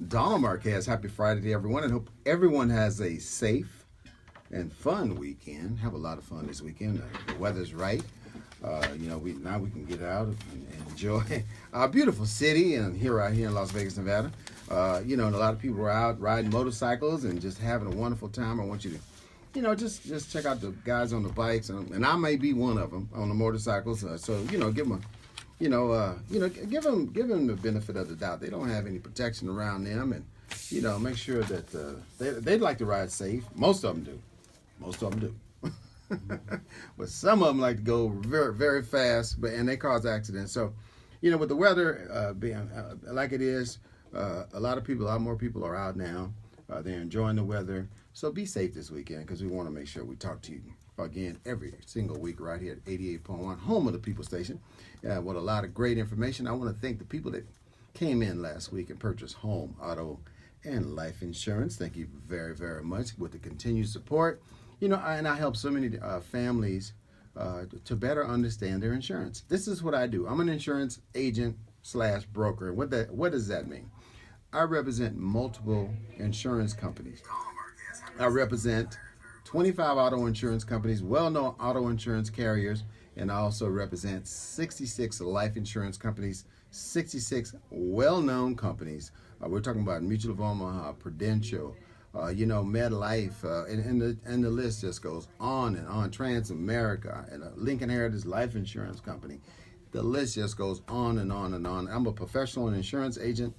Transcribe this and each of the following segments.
Donald Marquez. Happy Friday to everyone, and hope everyone has a safe and fun weekend. Have a lot of fun this weekend. The weather's right. Now we can get out and enjoy our beautiful city and right here in Las Vegas, Nevada. And a lot of people are out riding motorcycles and just having a wonderful time. I want you to, just check out the guys on the bikes, and I may be one of them on the motorcycles. Give them give them the benefit of the doubt. They don't have any protection around them, and make sure that they'd like to ride safe. Most of them do. But some of them like to go very, very fast, and they cause accidents. So, with the weather being like it is, a lot more people are out now. They're enjoying the weather. So be safe this weekend, because we want to make sure we talk to you again every single week right here at 88.1, home of the People Station. With a lot of great information. I want to thank the people that came in last week and purchased home, auto, and life insurance. Thank you very, very much with the continued support. And I help so many families to better understand their insurance. This is what I do. I'm an insurance agent / broker. What does that mean? I represent multiple insurance companies. I represent 25 auto insurance companies, well-known auto insurance carriers, and I also represent 66 life insurance companies, 66 well-known companies. We're talking about Mutual of Omaha, Prudential, MedLife, and the list just goes on and on. Transamerica, and Lincoln Heritage Life Insurance Company. The list just goes on and on and on. I'm a professional insurance agent.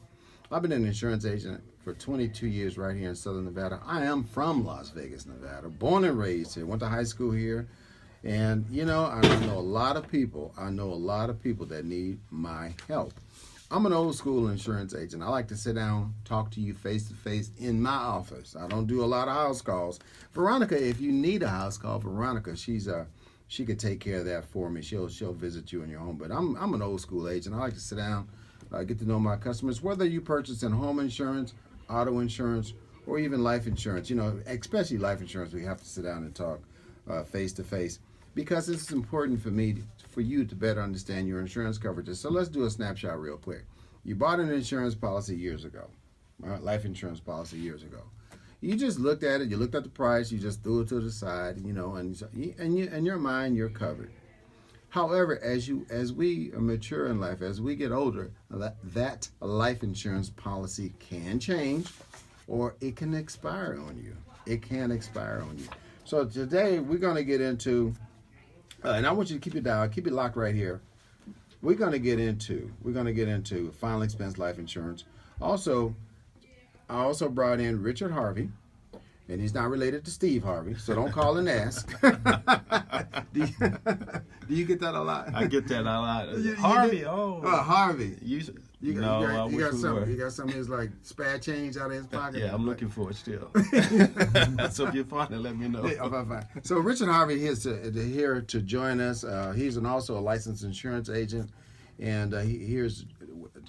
I've been an insurance agent for 22 years right here in Southern Nevada. I am from Las Vegas, Nevada, born and raised here. Went to high school here, and I know a lot of people. That need my help. I'm an old school insurance agent. I like to sit down, talk to you face to face in my office. I don't do a lot of house calls. Veronica, if you need a house call, Veronica, she could take care of that for me. She'll visit you in your home. But I'm an old school agent. I like to sit down, get to know my customers, whether you purchase in home insurance, auto insurance, or even life insurance. Especially life insurance, we have to sit down and talk face to face, because it's important for you to better understand your insurance coverages. So let's do a snapshot real quick. You bought an insurance policy years ago, life insurance policy years ago. You just looked at it, you looked at the price, you just threw it to the side, and in your mind, you're covered. However, as we mature in life, as we get older, that life insurance policy can change, or it can expire on you. So today we're going to get into, and I want you to keep it locked right here. We're going to get into final expense life insurance. Also, I also brought in Richard Harvey, and he's not related to Steve Harvey, so don't call and ask. Do you get that a lot? I get that a lot. Harvey, Harvey. You got some of his like spare change out of his pocket? Yeah, I'm looking for it still. So if you find it, let me know. Fine. So Richard Harvey is here to join us. He's also a licensed insurance agent, and here's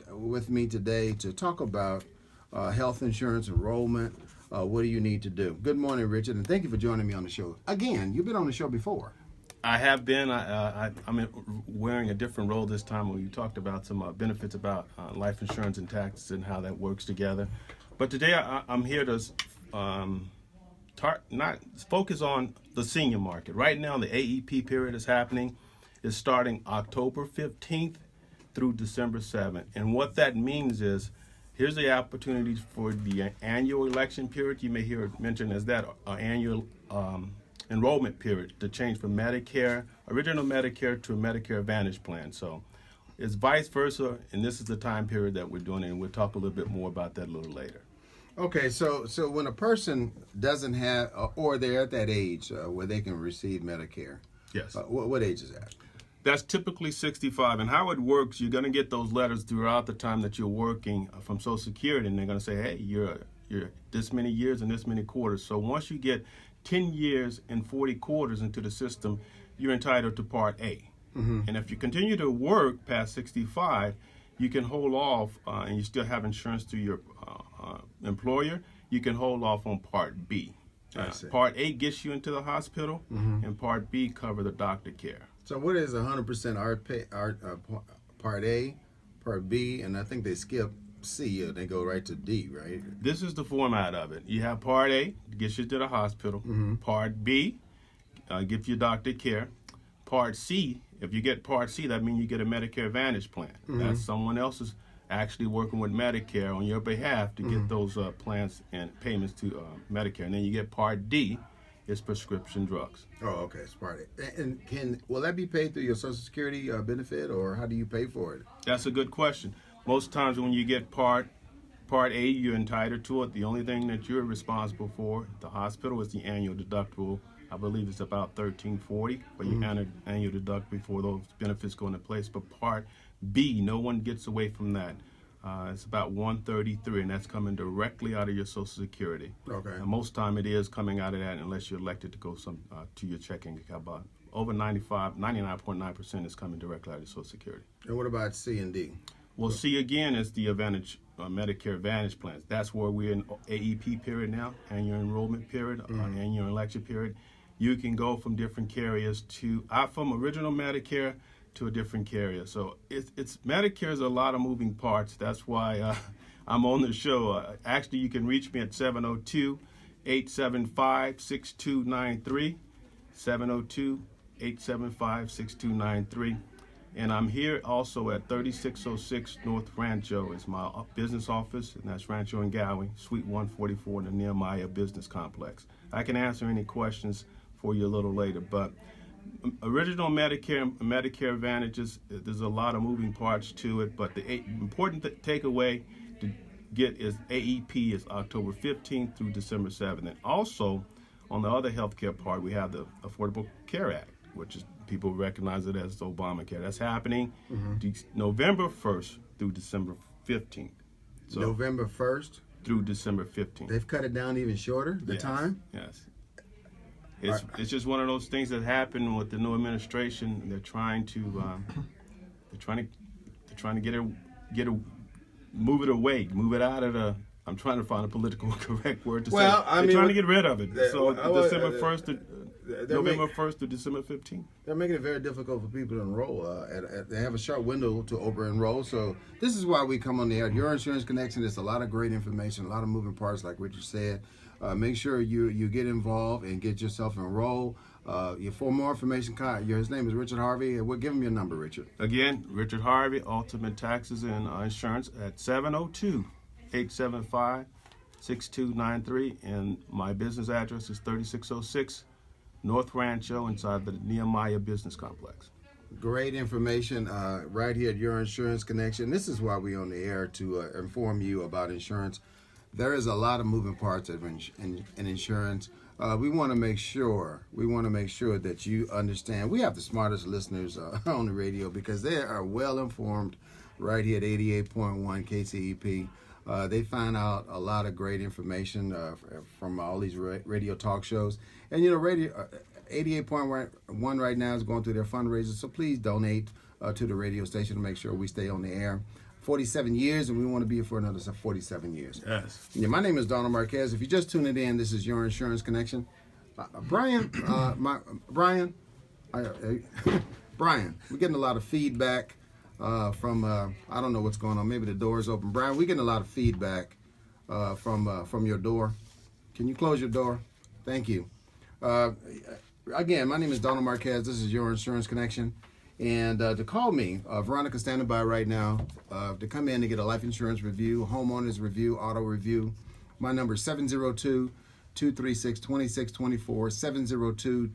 with me today to talk about health insurance enrollment. What do you need to do? Good morning, Richard, and thank you for joining me on the show. Again, you've been on the show before. I have been. I'm wearing a different role this time when you talked about some benefits about life insurance and taxes and how that works together. But today I'm here to not focus on the senior market. Right now, the AEP period is happening. It's starting October 15th through December 7th. And what that means is, here's the opportunities for the annual election period. You may hear it mentioned as that annual enrollment period to change from Medicare, original Medicare, to a Medicare Advantage plan. So it's vice versa, and this is the time period that we're doing it, and we'll talk a little bit more about that a little later. Okay, so when a person doesn't have, or they're at that age where they can receive Medicare, yes. What age is that? That's typically 65, and how it works, you're going to get those letters throughout the time that you're working from Social Security, and they're going to say, hey, you're this many years and this many quarters. So once you get 10 years and 40 quarters into the system, you're entitled to Part A. Mm-hmm. And if you continue to work past 65, you can hold off, and you still have insurance through your employer, you can hold off on Part B. Part A gets you into the hospital, mm-hmm. and Part B cover the doctor care. So what is 100% Part A, Part B, and I think they skip C, they go right to D, right? This is the format of it. You have Part A, gets you to the hospital. Part B, gives you doctor care. Part C, if you get Part C, that means you get a Medicare Advantage plan. That's someone else's actually working with Medicare on your behalf to get those plans and payments to Medicare. And then you get Part D, is prescription drugs. Oh, okay, it's Part A. And will that be paid through your Social Security benefit, or how do you pay for it? That's a good question. Most times when you get Part A, you're entitled to it. The only thing that you're responsible for at the hospital is the annual deductible. I believe it's about $1,340 for your annual deductible before those benefits go into place. But Part B, no one gets away from that. It's about $133, and that's coming directly out of your Social Security. Okay. And most time it is coming out of that, unless you're elected to go to your checking account. About over 99.9% is coming directly out of your Social Security. And what about C and D? Well, C again is the Advantage, Medicare Advantage plans. That's where we're in AEP period now, annual enrollment period, annual election period. You can go from different carriers from original Medicare to a different carrier. So it's Medicare is a lot of moving parts. That's why I'm on the show. Actually, you can reach me at 702-875-6293, 702-875-6293. And I'm here also at 3606 North Rancho. It's my business office, and that's Rancho and Galway, Suite 144 in the Nehemiah Business Complex. I can answer any questions for you a little later, but original Medicare Advantages, there's a lot of moving parts to it, but the important takeaway to get is AEP is October 15th through December 7th. And also, on the other healthcare part, we have the Affordable Care Act, which is people recognize it as Obamacare. That's happening November 1st through December 15th. So November 1st? Through December 15th. They've cut it down even shorter, the time? Yes. It's just one of those things that happen with the new administration. They're trying to move it away, move it out of the. I'm trying to find a political correct word to say. They're trying to get rid of it. December 1st to November 1st to December 15th. They're making it very difficult for people to enroll. They have a short window to over-enroll. So this is why we come on the air. Your Insurance Connection is a lot of great information, a lot of moving parts, like Richard said. Make sure you get involved and get yourself enrolled. For more information, his name is Richard Harvey. We'll give him your number, Richard. Again, Richard Harvey, Ultimate Taxes and Insurance at 702-875-6293. And my business address is 3606 North Rancho inside the Nehemiah Business Complex. Great information right here at Your Insurance Connection. This is why we're on the air, to inform you about insurance. There is a lot of moving parts in insurance. We want to make sure that you understand. We have the smartest listeners on the radio because they are well informed right here at 88.1 KCEP. They find out a lot of great information from all these radio talk shows. And radio 88.1 right now is going through their fundraisers, so please donate to the radio station to make sure we stay on the air. 47 years, and we want to be here for another 47 years. Yes. Yeah, my name is Donald Marquez. If you just tuned in, this is Your Insurance Connection. Brian, Brian, we're getting a lot of feedback from, I don't know what's going on. Maybe the door's open. Brian, we're getting a lot of feedback from your door. Can you close your door? Thank you. Again, my name is Donald Marquez. This is Your Insurance Connection. And to call me, Veronica's standing by right now to come in and get a life insurance review, homeowners review, auto review. My number is 702-236-2624,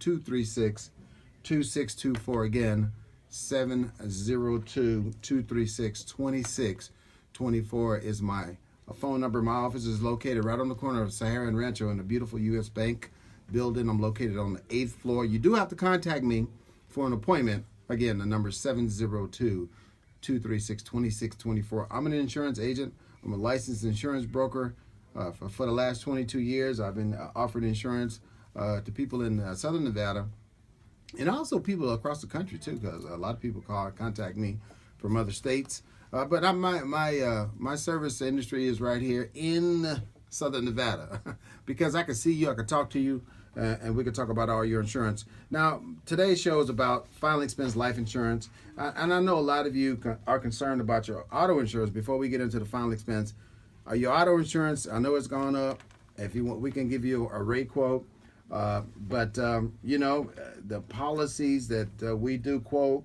702-236-2624. Again, 702-236-2624 is my phone number. My office is located right on the corner of Sahara and Rancho in the beautiful U.S. Bank building. I'm located on the 8th floor. You do have to contact me for an appointment. Again, the number is 702-236-2624. I'm an insurance agent. I'm a licensed insurance broker. For the last 22 years, I've been offering insurance to people in Southern Nevada, and also people across the country too, because a lot of people contact me from other states. But my service industry is right here in Southern Nevada, because I can see you, I can talk to you. and we could talk about all your insurance. Now, today's show is about final expense life insurance, and I know a lot of you are concerned about your auto insurance. Before we get into the final expense, your auto insurance, I know it's gone up. If you want, we can give you a rate quote. But the policies that we do quote,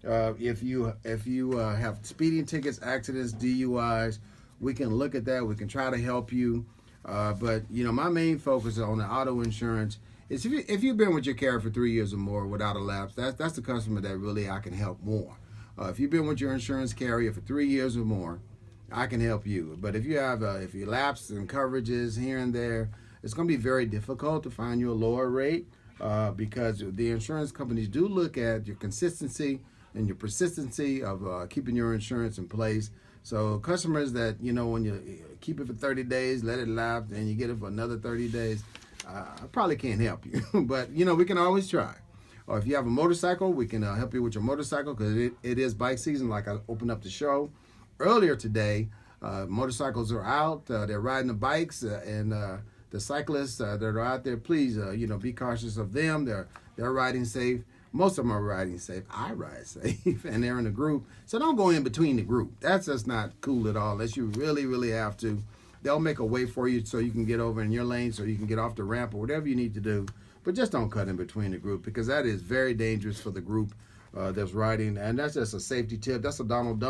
if you have speeding tickets, accidents, DUIs, we can look at that. We can try to help you. But my main focus on the auto insurance is if you've been with your carrier for 3 years or more without a lapse, that's the customer that really I can help more. If you've been with your insurance carrier for 3 years or more, I can help you. But if you have if you lapse in coverages here and there, it's going to be very difficult to find you a lower rate because the insurance companies do look at your consistency and your persistency of keeping your insurance in place. So customers that, when you keep it for 30 days, let it lapse, and you get it for another 30 days, I probably can't help you. But, we can always try. Or if you have a motorcycle, we can help you with your motorcycle because it is bike season, like I opened up the show earlier today. Motorcycles are out. They're riding the bikes and the cyclists that are out there, please, be cautious of them. They're riding safe. Most of them are riding safe. I ride safe, and they're in a group. So don't go in between the group. That's just not cool at all, unless you really, really have to. They'll make a way for you so you can get over in your lane, so you can get off the ramp or whatever you need to do. But just don't cut in between the group because that is very dangerous for the group that's riding. And that's just a safety tip. That's a Donald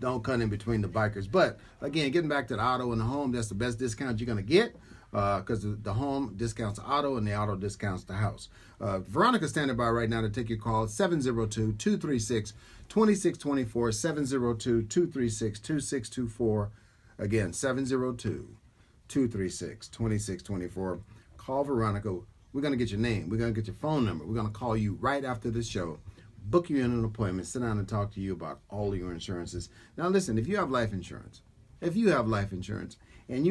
don't cut in between the bikers. But again, getting back to the auto and the home, that's the best discount you're going to get because the home discounts the auto and the auto discounts the house. Veronica's standing by right now to take your call, 702-236-2624, 702-236-2624. Again, 702-236-2624. Call Veronica. We're going to get your name. We're going to get your phone number. We're going to call you right after this show. Book you in an appointment, sit down and talk to you about all of your insurances. Now listen, if you have life insurance, and you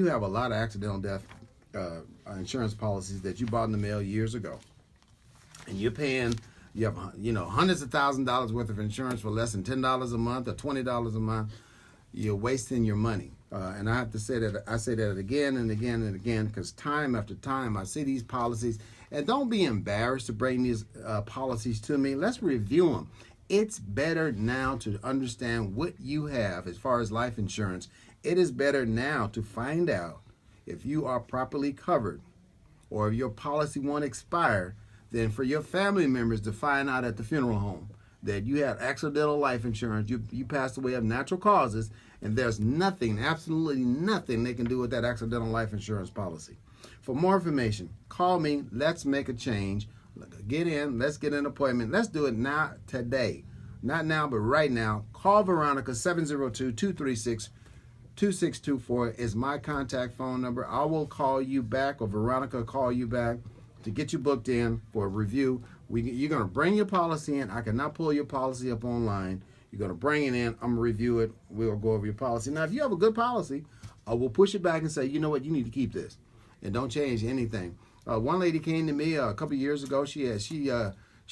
have a lot of accidental death insurance policies that you bought in the mail years ago, and you have hundreds of $1,000s worth of insurance for less than $10 a month or $20 a month, you're wasting your money. And I have to say that again and again and again because time after time I see these policies. And don't be embarrassed to bring these policies to me. Let's review them. It's better now to understand what you have as far as life insurance. It is better now to find out if you are properly covered or if your policy won't expire than for your family members to find out at the funeral home that you had accidental life insurance, you passed away of natural causes, and there's nothing, absolutely nothing they can do with that accidental life insurance policy. For more information, call me. Let's make a change. Let's get an appointment. Let's do it now, today. Not now, but right now. Call Veronica, 702-236-2624 is my contact phone number. I will call you back, or Veronica will call you back to get you booked in for a review. You're going to bring your policy in. I cannot pull your policy up online. You're going to bring it in. I'm going to review it. We'll go over your policy. Now, if you have a good policy, I will push it back and say, you know what, you need to keep this. And don't change anything. One lady came to me a couple years ago. She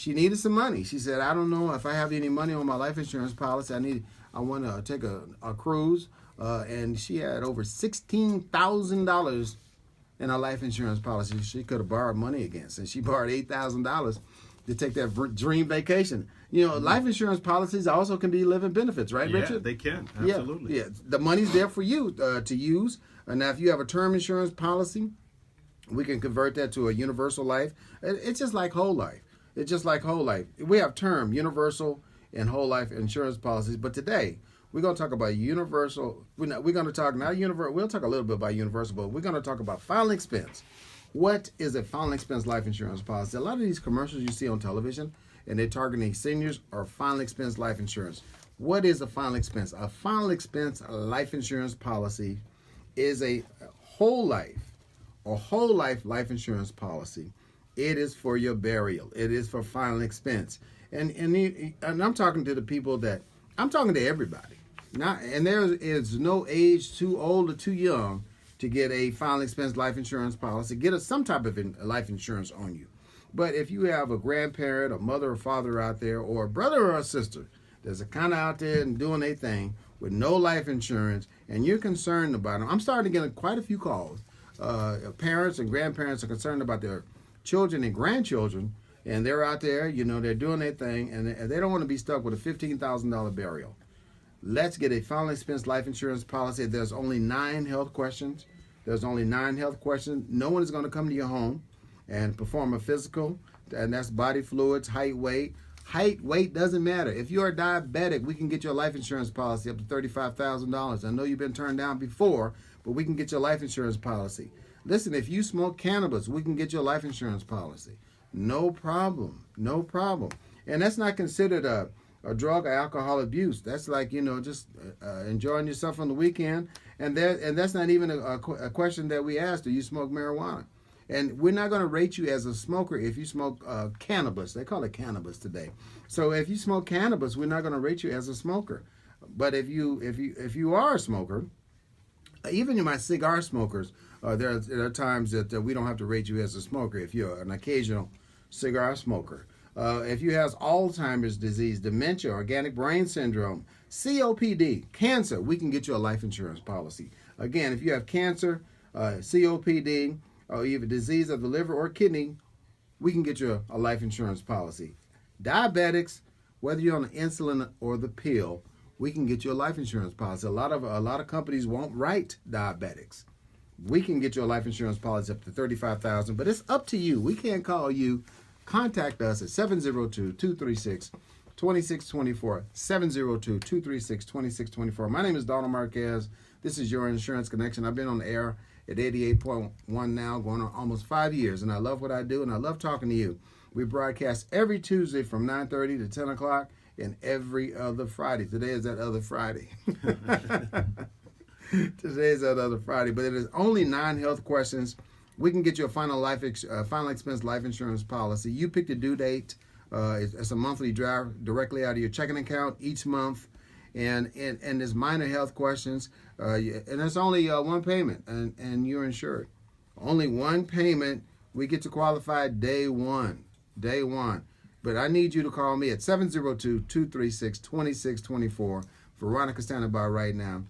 needed some money. She said, I don't know if I have any money on my life insurance policy. I want to take a cruise. And she had over $16,000 in her life insurance policy. She could have borrowed money against. And she borrowed $8,000 to take that dream vacation. Life insurance policies also can be living benefits, right, Richard? Yeah, they can. Absolutely. Yeah. The money's there for you to use. And now if you have a term insurance policy, we can convert that to a universal life. It's just like whole life. We have term, universal, and whole life insurance policies. But today, we're going to talk about universal. We're going to talk not universal. We'll talk a little bit about universal, but we're going to talk about final expense. What is a final expense life insurance policy? A lot of these commercials you see on television, and they're targeting seniors, are final expense life insurance. What is a final expense? A final expense life insurance policy is a whole life life insurance policy. It is for your burial. It is for final expense. And I'm talking to the people I'm talking to everybody. And there is no age too old or too young to get a final expense life insurance policy. Get some type of life insurance on you. But if you have a grandparent, a mother or father out there, or a brother or a sister that's kind of out there and doing their thing with no life insurance, and you're concerned about them, I'm starting to get quite a few calls parents and grandparents are concerned about their children and grandchildren, and they're out there, they're doing their thing, and they don't want to be stuck with a $15,000 burial. Let's get a final expense life insurance policy. There's only 9 health questions. No one is going to come to your home and perform a physical, and that's body fluids, height, weight. Height, weight doesn't matter. If you're a diabetic, we can get your life insurance policy up to $35,000. I know you've been turned down before, but we can get your life insurance policy. Listen, if you smoke cannabis, we can get your life insurance policy. No problem. And that's not considered a drug or alcohol abuse. That's like, just enjoying yourself on the weekend. And that's not even a question that we ask, do you smoke marijuana? And we're not going to rate you as a smoker if you smoke cannabis. They call it cannabis today. So if you smoke cannabis, we're not going to rate you as a smoker. But if you are a smoker, even my cigar smokers, there are times that we don't have to rate you as a smoker if you're an occasional cigar smoker. If you have Alzheimer's disease, dementia, organic brain syndrome, COPD, cancer, we can get you a life insurance policy. Again, if you have cancer, COPD, or you have a disease of the liver or kidney, we can get you a life insurance policy. Diabetics, whether you're on the insulin or the pill, we can get you a life insurance policy. A lot of companies won't write diabetics. We can get you a life insurance policy up to $35,000, but it's up to you. We can't call you. Contact us at 702-236-2624, 702-236-2624. My name is Donald Marquez. This is Your Insurance Connection. I've been on the air at 88.1 now, going on almost 5 years, and I love what I do, and I love talking to you. We broadcast every Tuesday from 9:30 to 10 o'clock and every other Friday. Today is that other Friday. Today is that other Friday, but it is only 9 health questions. We can get you a final expense life insurance policy. You pick the due date. It's a monthly drive directly out of your checking account each month. And there's minor health questions, and it's only one payment, and you're insured. Only one payment. We get to qualify day one. But I need you to call me at 702-236-2624. Veronica's standing by right now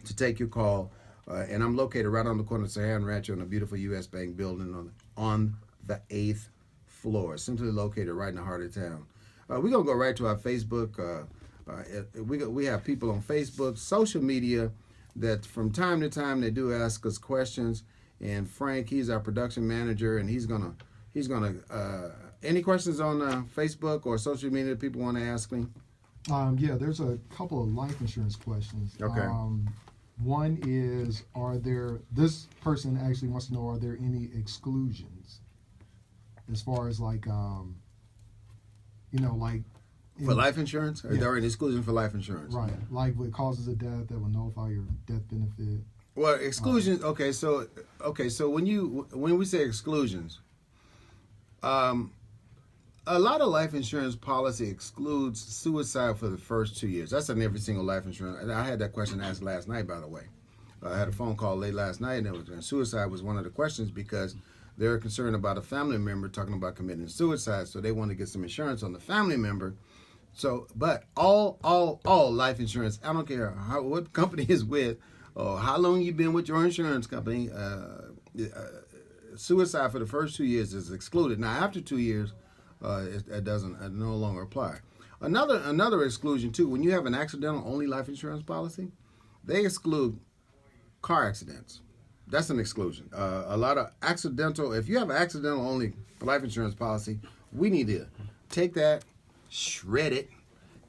to take your call, and I'm located right on the corner of Saharan Rancho in a beautiful U.S. Bank building on the 8th floor, simply located right in the heart of town. We're going to go right to our Facebook. We have people on Facebook, social media, that from time to time they do ask us questions. And Frank, he's our production manager, and he's gonna. Any questions on Facebook or social media that people want to ask me? Yeah, there's a couple of life insurance questions. Okay. One is, this person actually wants to know, are there any exclusions as far as like, For life insurance? Are there any exclusion for life insurance? Right, like with causes of death that will nullify your death benefit. Well, exclusions. Okay, so when we say exclusions, a lot of life insurance policy excludes suicide for the first 2 years. That's in every single life insurance. And I had that question asked last night, by the way. I had a phone call late last night, and suicide was one of the questions because they're concerned about a family member talking about committing suicide, so they want to get some insurance on the family member. So, but all life insurance, I don't care what company is with or how long you've been with your insurance company, suicide for the first 2 years is excluded. Now, after 2 years, it no longer apply. Another exclusion too, when you have an accidental only life insurance policy, they exclude car accidents. That's an exclusion. A lot of accidental, if you have an accidental only life insurance policy, we need to take that, shred it,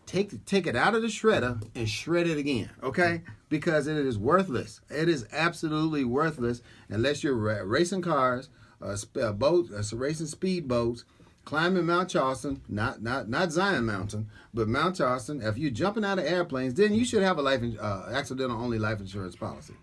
take it out of the shredder and shred it again, okay? Because it is worthless. It is absolutely worthless unless you're racing cars, boats, racing speed boats, climbing Mount Charleston, not Zion Mountain, but Mount Charleston. If you're jumping out of airplanes, then you should have a accidental only life insurance policy.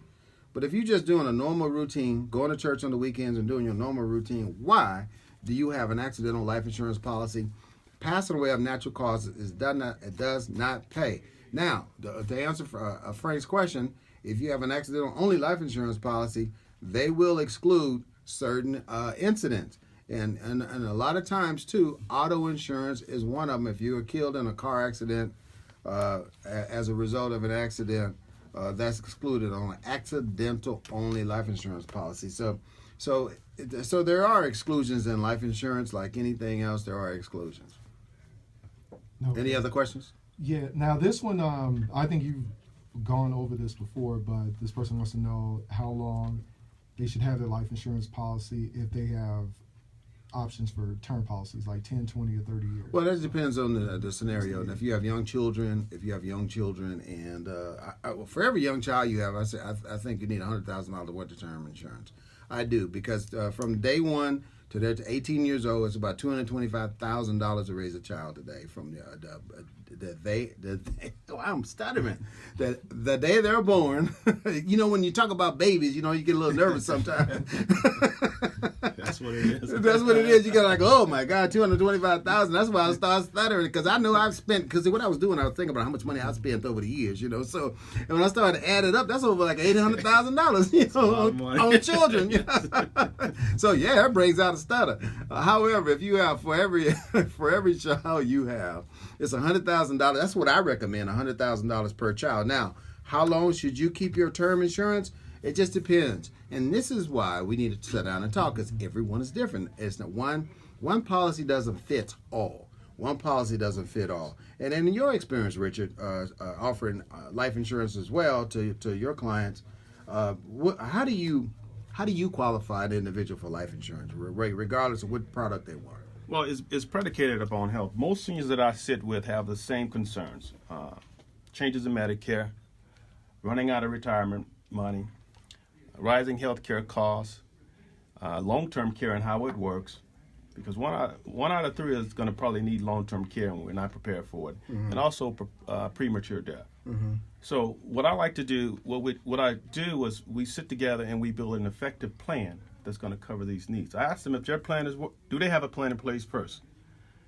But if you're just doing a normal routine, going to church on the weekends and doing your normal routine, why do you have an accidental life insurance policy? Passing away of natural causes does not pay. Now, to answer Frank's question, if you have an accidental only life insurance policy, they will exclude certain incidents. And a lot of times, too, auto insurance is one of them. If you were killed in a car accident as a result of an accident, that's excluded on an accidental only life insurance policy. So there are exclusions in life insurance, like anything else. There are exclusions. Okay. Any other questions? Yeah. Now this one, I think you've gone over this before, but this person wants to know how long they should have their life insurance policy if they have options for term policies like 10, 20, or 30 years. Well, that depends on the scenario. And if you have young children, and well, for every young child you have, I think you need $100,000 worth of term insurance. I do, because from day one to they're 18 years old, it's about $225,000 to raise a child today. From I'm stuttering. The day they're born, you know, when you talk about babies, you know, you get a little nervous sometimes. That's what it is. That's what it is. You got like, oh my God, $225,000. That's why I started stuttering, because I know I've spent. Because what I was doing, I was thinking about how much money I spent over the years, you know. So, and when I started to add it up, that's over like $800,000, you know, on children. You know? So yeah, it brings out a stutter. However, if you have for every child you have, it's $100,000. That's what I recommend, $100,000 per child. Now, how long should you keep your term insurance? It just depends. And this is why we need to sit down and talk, because everyone is different. It's not one policy doesn't fit all. One policy doesn't fit all. And in your experience, Richard, offering life insurance as well to your clients, how do you qualify an individual for life insurance, regardless of what product they want? Well, it's predicated upon health. Most seniors that I sit with have the same concerns: changes in Medicare, running out of retirement money, rising health care costs, long-term care and how it works, because one out of three is going to probably need long-term care and we're not prepared for it, and also premature death. So what I like to do, what I do is we sit together and we build an effective plan that's going to cover these needs. I ask them if their plan do they have a plan in place first?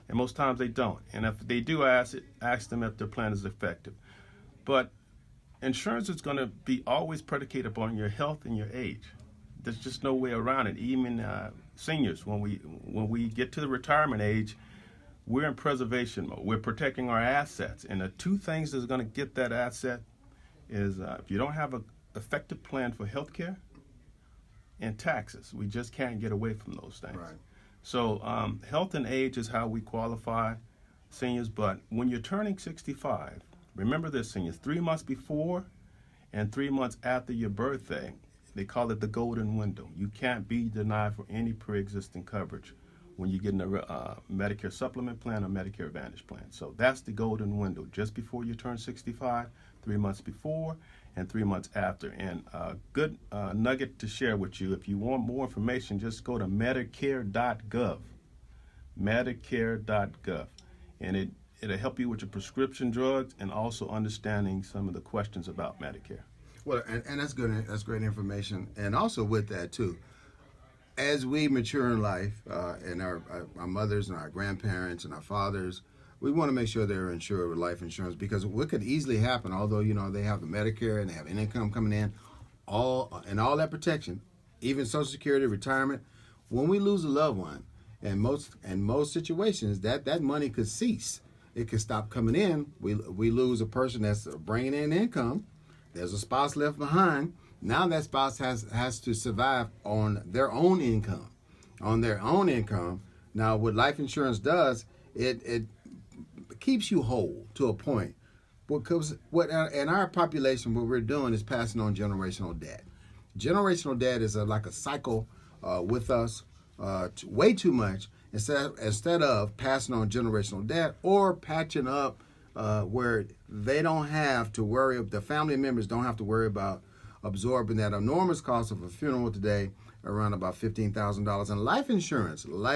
And most times they don't. And if they do, I ask them if their plan is effective. But insurance is going to be always predicated upon your health and your age. There's just no way around it. Even seniors, when we get to the retirement age, we're in preservation mode. We're protecting our assets. And the two things that's going to get that asset is if you don't have an effective plan for health care and taxes, we just can't get away from those things. Right. So health and age is how we qualify seniors. But when you're turning 65, remember this, seniors, 3 months before and 3 months after your birthday, they call it the golden window. You can't be denied for any pre-existing coverage when you get in a Medicare supplement plan or Medicare Advantage plan. So that's the golden window, just before you turn 65, 3 months before and 3 months after. And a good nugget to share with you: if you want more information, just go to Medicare.gov, Medicare.gov, and it'll help you with your prescription drugs and also understanding some of the questions about Medicare. Well, and that's good. That's great information. And also with that too, as we mature in life, and our mothers and our grandparents and our fathers, we want to make sure they're insured with life insurance, because what could easily happen, although, you know, they have the Medicare and they have an income coming in, all that protection, even Social Security, retirement, when we lose a loved one, in most situations, that money could cease. It could stop coming in. We lose a person that's bringing in income. There's a spouse left behind. Now that spouse has to survive on their own income. Now, what life insurance does, it keeps you whole to a point. Because in our population, what we're doing is passing on generational debt. Generational debt is like a cycle with us, way too much. Instead of passing on generational debt or patching up where they don't have to worry, the family members don't have to worry about absorbing that enormous cost of a funeral today, around about $15,000. And life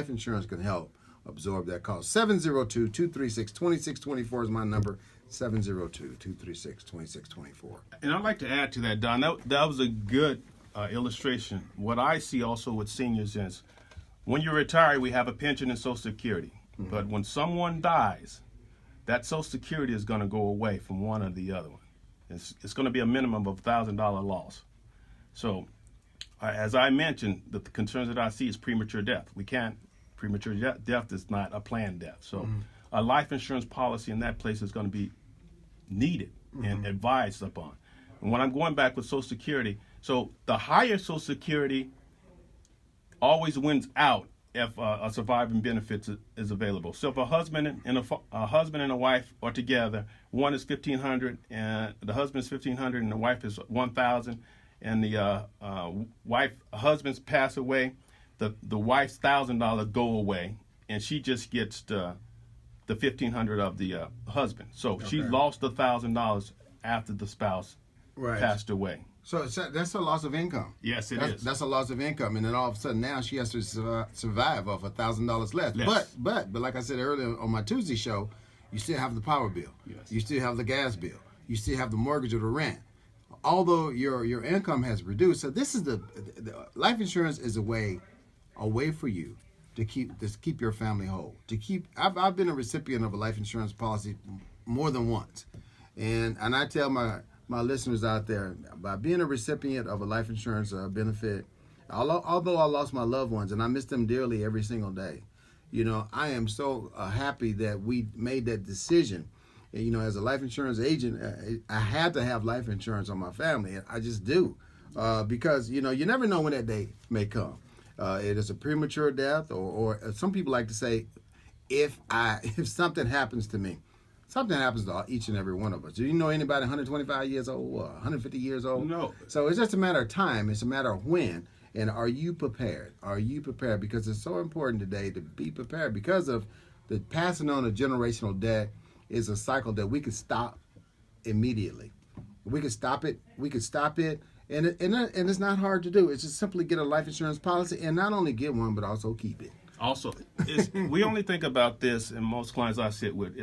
insurance can help absorb that cost. 702-236-2624 is my number. 702-236-2624. And I'd like to add to that, Don. That was a good illustration. What I see also with seniors is when you retire, we have a pension and Social Security. Mm-hmm. But when someone dies, that Social Security is going to go away from one or the other one. It's going to be a minimum of $1,000 loss. So, as I mentioned, the concerns that I see is premature death. Premature death is not a planned death. So, a life insurance policy in that place is going to be needed and advised upon. And when I'm going back with Social Security, so the higher Social Security always wins out if a surviving benefit is available. So if a husband and a wife are together, one is $1,500 and the husband is $1,500 and the wife is $1,000, and the husband's pass away, the wife's $1,000 go away, and she just gets the $1,500 of the husband. So she lost the $1,000 after the spouse passed away. So that's a loss of income. Yes, it is. That's a loss of income, and then all of a sudden now she has to survive off $1,000 less. But like I said earlier on my Tuesday show, you still have the power bill. Yes. You still have the gas bill. You still have the mortgage or the rent. Although your income has reduced, so this is the life insurance is a way for you to keep your family whole. I've been a recipient of a life insurance policy more than once, and I tell my listeners out there, by being a recipient of a life insurance benefit, although I lost my loved ones and I miss them dearly every single day, I am so happy that we made that decision. As a life insurance agent, I had to have life insurance on my family. I just do, because you never know when that day may come. It is a premature death, or some people like to say, if something happens to me. Something happens to each and every one of us. Do you know anybody 125 years old or 150 years old? No. So it's just a matter of time. It's a matter of when. And are you prepared? Are you prepared? Because it's so important today to be prepared, because of the passing on of generational debt is a cycle that we could stop immediately. We could stop it. And it's not hard to do. It's just simply get a life insurance policy, and not only get one, but also keep it. Also, we only think about this, and most clients I sit with,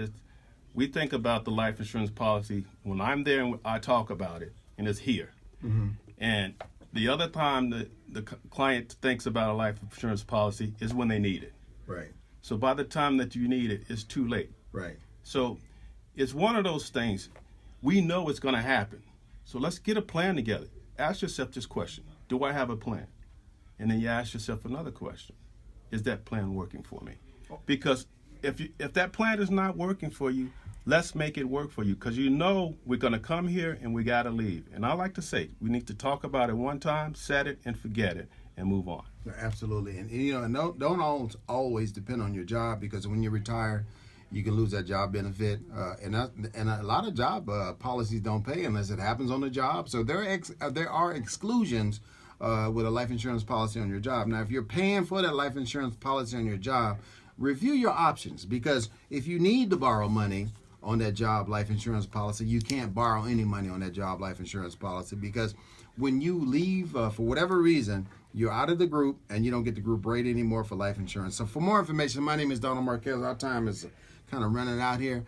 we think about the life insurance policy when I'm there and I talk about it, and it's here. Mm-hmm. And the other time the client thinks about a life insurance policy is when they need it. Right. So by the time that you need it, it's too late. Right. So it's one of those things. We know it's going to happen. So let's get a plan together. Ask yourself this question: do I have a plan? And then you ask yourself another question: is that plan working for me? Because if that plan is not working for you, let's make it work for you, because we're going to come here and we got to leave. And I like to say, we need to talk about it one time, set it and forget it, and move on. Absolutely. And don't always depend on your job, because when you retire, you can lose that job benefit. And a lot of job policies don't pay unless it happens on the job. So there are exclusions with a life insurance policy on your job. Now, if you're paying for that life insurance policy on your job, review your options, because if you need to borrow money on that job life insurance policy, you can't borrow any money on that job life insurance policy, because when you leave for whatever reason, you're out of the group and you don't get the group rate anymore for life insurance. So for more information, my name is Donald Marquez. Our time is kind of running out here.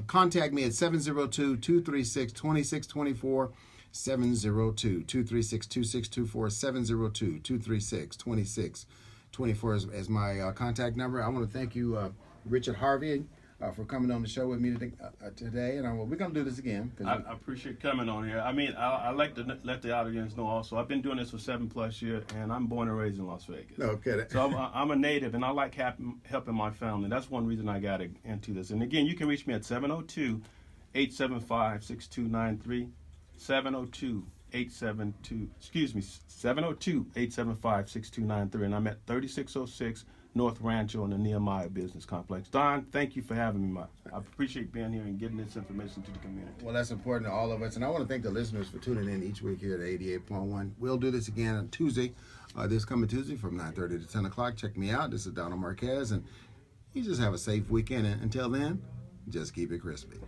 Contact me at 702-236-2624, 702-236-2624, 702-236-2624 is my contact number. I want to thank you, Richard Harvey, for coming on the show with me today. And we're going to do this again. I appreciate coming on here. I mean, I like to let the audience know also, I've been doing this for 7+ years, and I'm born and raised in Las Vegas. Okay. So I'm a native, and I like helping my family. That's one reason I got into this. And again, you can reach me at 702-875-6293, 702-875-6293, and I'm at 3606 North Rancho in the Nehemiah Business Complex. Don, thank you for having me. I appreciate being here and getting this information to the community. Well, that's important to all of us. And I want to thank the listeners for tuning in each week here at 88.1. We'll do this again on Tuesday, this coming Tuesday from 9:30 to 10 o'clock. Check me out. This is Donald Marquez. And you just have a safe weekend. And until then, just keep it crispy.